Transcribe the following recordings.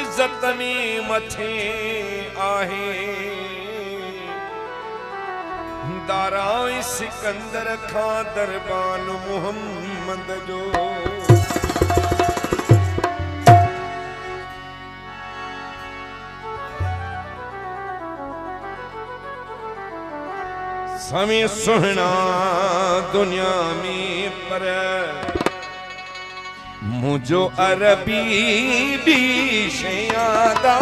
इज्जत में मथे आहे दारा सिकंदर खां दरबान मोहम्मद जो समय सुहना दुनिया में पर मुझो अरबी भी शयादा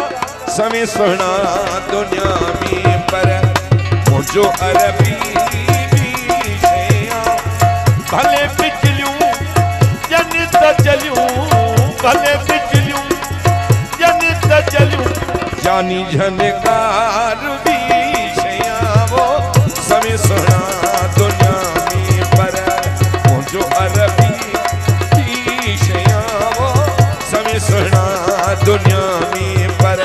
समय सुहना दुनिया में पर मुझो अरबी भी शया भले बिजलियों जनित चलियों भले बिजलियों जनित चलियों जानी झनकार भी शया वो समय सुना दुनिया में पर मुझो अरबी की शया वो समय सुना दुनिया में पर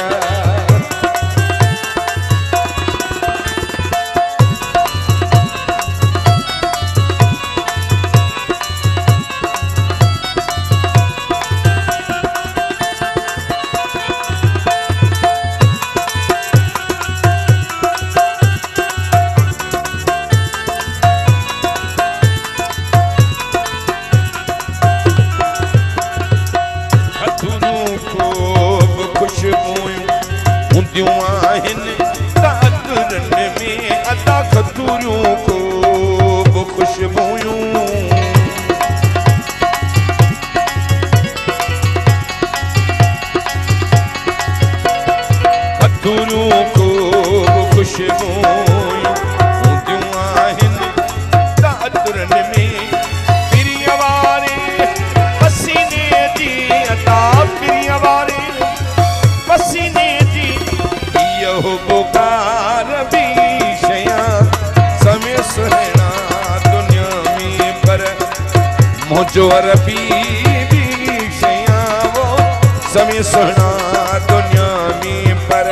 जो अरबी भी शया वो समय सुना दुनिया में पर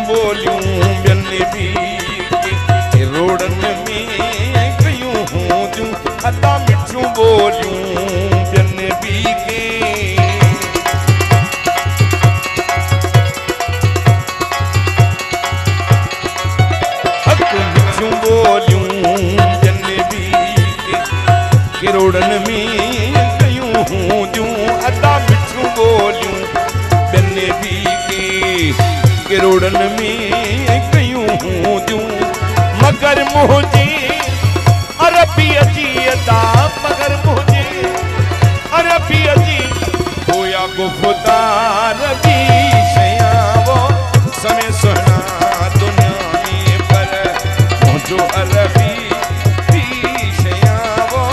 बोलियूं बियनि बि रोडन में कयूं हूंदियूं अदा मिठियूं बोलियूं बियनि बि मिठियूं बोलियूं बियनि बि रोडन में कयूं हूंदियूं अदा मिठियूं बोलियूं बियनि बि किरोड़न में कयूं हूंदियूं मगर मुझे अरबी जी अदा मगर मुझे अरबी जी होया गुफ्तार भी शया वो समय सुना दुनिया में पर मुझो अरबी भी शया वो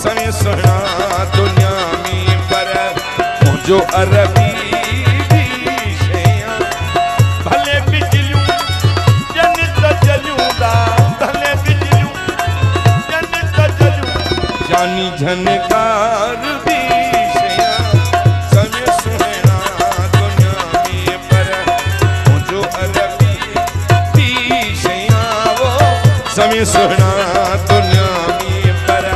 समय सुना दुनिया में पर मुझो अरबी जानी झनकार भी शया समय सुना दुनिया में पर मुझो अरबी भी शया वो समय सुना दुनिया में पर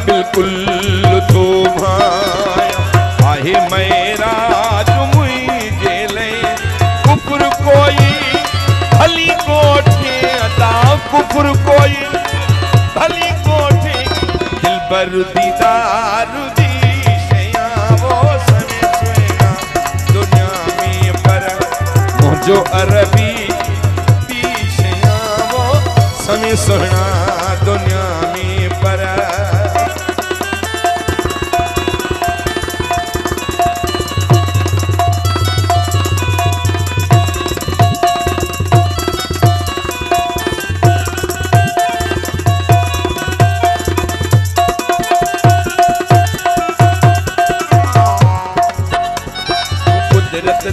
बिल्कुल तो भाया बर दीदार दीशया वो समय सुना दुनिया में पर मुझो अरबी दीशया वो समय सुना दुनिया में पर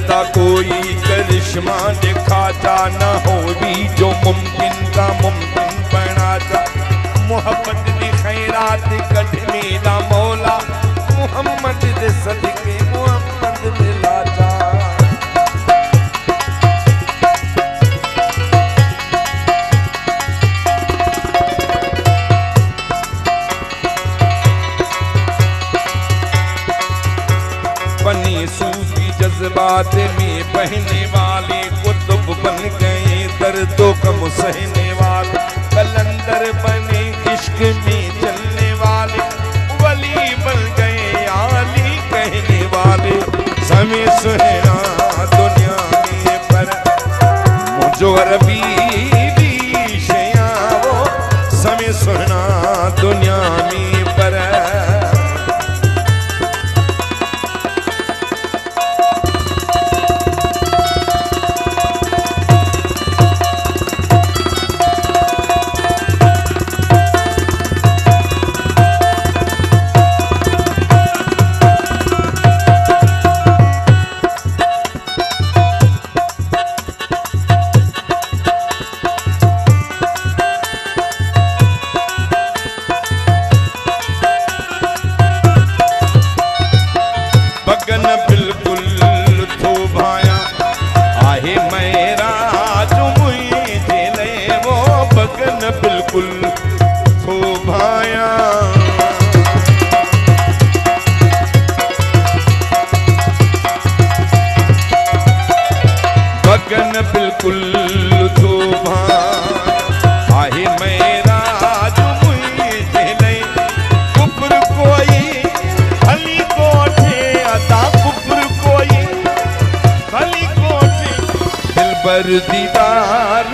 दा कोई करिश्मा दिखाता न हो भी जो मुमकिन का मुमकिन बनाता मोहब्बत दी खैरात कढ़ मेरा मौला मुहम्मद दे सदके मुहम्मद मिलाता बनी सूफी जज्बात में बहने वाले कुतुब बन गए दर्दों कम सहने वाले कलंदर बने इश्क में चलने वाले वली बन गए आली कहने वाले समय सुना दुनिया में पर मुझो अरबी दीशया वो समय सुना दुनिया में पर बगन बिल्कुल थो भाया आहे मेरा जो मुझे ले वो बगन बिल्कुल थो भाया बगन बिल्कुल थो भाया आहे मेरा जो मुझे ले कुफर कोई भली कोठे अदा कुफर कोई भली कोठे दिल बर दीदार